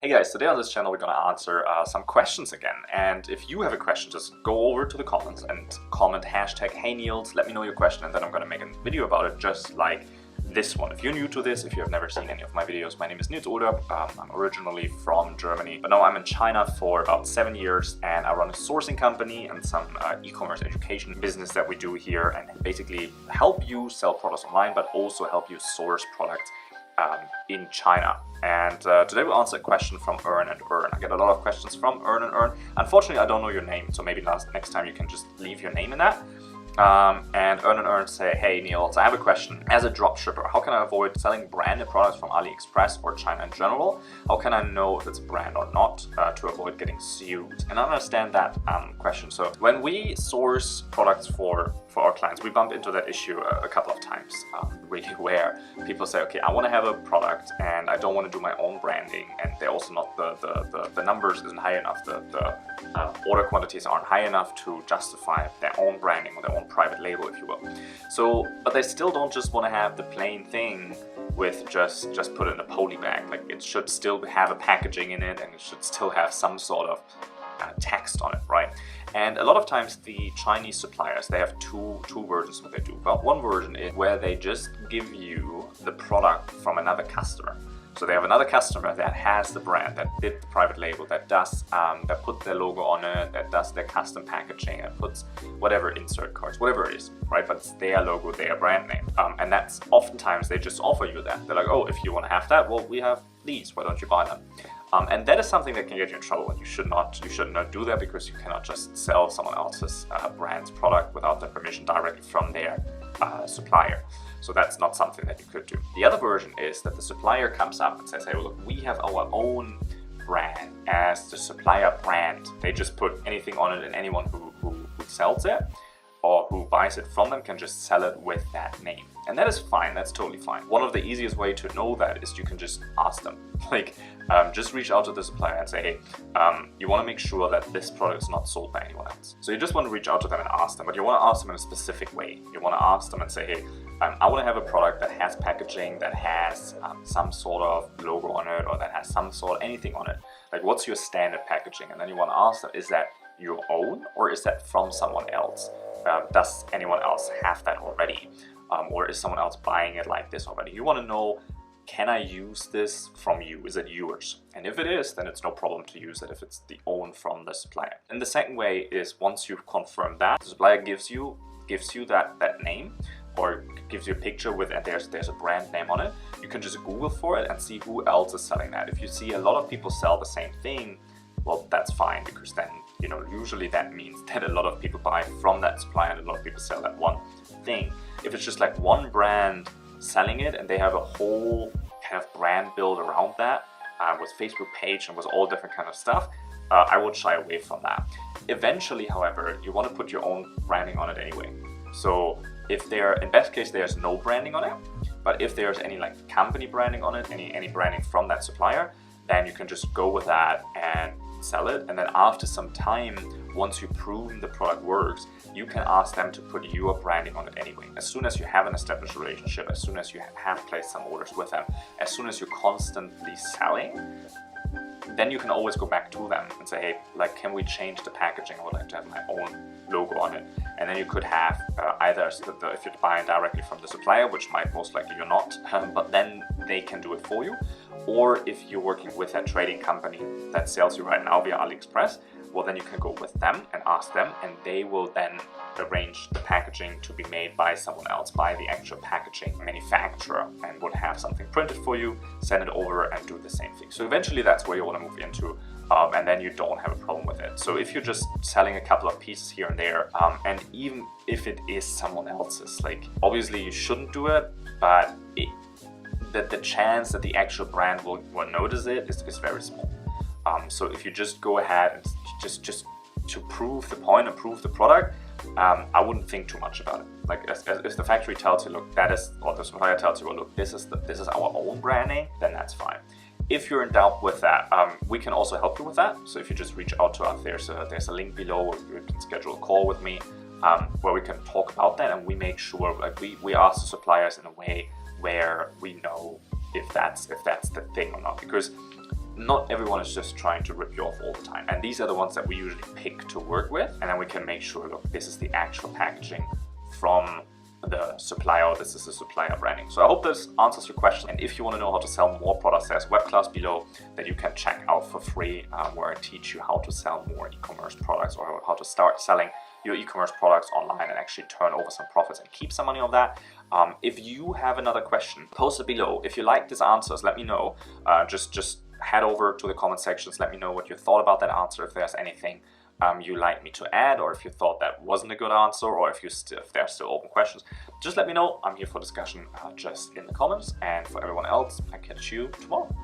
Hey guys, today on this channel we're going to answer some questions again, and if you have a question, just go over to the comments and comment hashtag #HeyNiels, let me know your question, and then I'm going to make a video about it just like this one. If you're new to this, if you have never seen any of my videos, my name is notorious. I'm originally from Germany, but now I'm in China for about 7 years, and I run a sourcing company and some e-commerce education business that we do here, and basically help you sell products online, but also help you source products in China. And today we'll answer a question from Earn and Earn. I get a lot of questions from Earn and Earn. Unfortunately, I don't know your name, so maybe next time you can just leave your name in that. And Earn and Earn say, hey Niels, I have a question. As a dropshipper, how can I avoid selling branded products from AliExpress or China in general? How can I know if it's a brand or not to avoid getting sued? And I understand that question. So when we source products for our clients, we bump into that issue a couple of times, really, where people say, okay, I want to have a product and I don't want to do my own branding, and they're also not the numbers isn't high enough, the order quantities aren't high enough to justify their own branding or their own private label, if you will. So, but they still don't just want to have the plain thing with just put it in a poly bag. Like, it should still have a packaging in it, and it should still have some sort of text on it, right? And a lot of times the Chinese suppliers, they have two versions of what they do. But one version is where they just give you the product from another customer. So they have another customer that has the brand, that did the private label, that does that put their logo on it, that does their custom packaging, that puts whatever insert cards, whatever it is, right? But it's their logo, their brand name, and that's oftentimes they just offer you that. They're like, oh, if you want to have that, well, we have these. Why don't you buy them? And that is something that can get you in trouble, and you should not do that, because you cannot just sell someone else's brand's product without their permission directly from their supplier. So that's not something that you could do. The other version is that the supplier comes up and says, hey, well, look, we have our own brand as the supplier brand. They just put anything on it, and anyone who sells it or who buys it from them can just sell it with that name. And that is fine, that's totally fine. One of the easiest way to know that is you can just ask them. Like, just reach out to the supplier and say, hey, you want to make sure that this product is not sold by anyone else. So you just want to reach out to them and ask them, but you want to ask them in a specific way. You want to ask them and say, hey, I want to have a product that has packaging, that has some sort of logo on it, or that has some sort of anything on it. Like, what's your standard packaging? And then you want to ask them, is that your own, or is that from someone else? Does anyone else have that already? Or is someone else buying it like this already? You want to know, can I use this from you? Is it yours? And if it is, then it's no problem to use it if it's the own from the supplier. And the second way is, once you've confirmed that, the supplier gives you that name, or gives you a picture with, and there's a brand name on it. You can just Google for it and see who else is selling that. If you see a lot of people sell the same thing, well, that's fine, because then, you know, usually that means that a lot of people buy from that supplier and a lot of people sell that one thing. If it's just like one brand selling it and they have a whole kind of brand build around that, with Facebook page and with all different kind of stuff, I would shy away from that. Eventually, however, you want to put your own branding on it anyway. So if in best case, there's no branding on it, but if there's any like company branding on it, any branding from that supplier, then you can just go with that and sell it. And then after some time, once you've proven the product works, you can ask them to put your branding on it anyway. As soon as you have an established relationship, as soon as you have placed some orders with them, as soon as you're constantly selling, then you can always go back to them and say, hey, like, can we change the packaging? I would like to have my own logo on it. And then you could have either if you're buying directly from the supplier, which most likely you're not, but then they can do it for you. Or if you're working with a trading company that sells you right now via AliExpress, well, then you can go with them and ask them, and they will then arrange the packaging to be made by someone else, by the actual packaging manufacturer, and would have something printed for you, send it over, and do the same thing. So eventually that's where you want to move into, and then you don't have a problem with it. So if you're just selling a couple of pieces here and there, and even if it is someone else's, like, obviously you shouldn't do it, but the chance that the actual brand will notice it is very small. So if you just go ahead and just to prove the point and prove the product, I wouldn't think too much about it. Like, if the factory tells you, look, that is, or the supplier tells you, well, look, this is our own branding, then that's fine. If you're in doubt with that, we can also help you with that. So if you just reach out to us, there's a link below where you can schedule a call with me, where we can talk about that, and we make sure, like, we ask the suppliers in a way where we know if that's the thing or not. Because not everyone is just trying to rip you off all the time. And these are the ones that we usually pick to work with. And then we can make sure, look, this is the actual packaging from the supplier, this is the supplier branding. So I hope this answers your question. And if you want to know how to sell more products, there's a web class below that you can check out for free, where I teach you how to sell more e-commerce products, or how to start selling your e-commerce products online and actually turn over some profits and keep some money on that. If you have another question, post it below. If you like these answers, let me know. Just head over to the comment sections. Let me know what you thought about that answer. If there's anything you like me to add, or if you thought that wasn't a good answer, or if there are still open questions, just let me know. I'm here for discussion just in the comments. And for everyone else, I catch you tomorrow.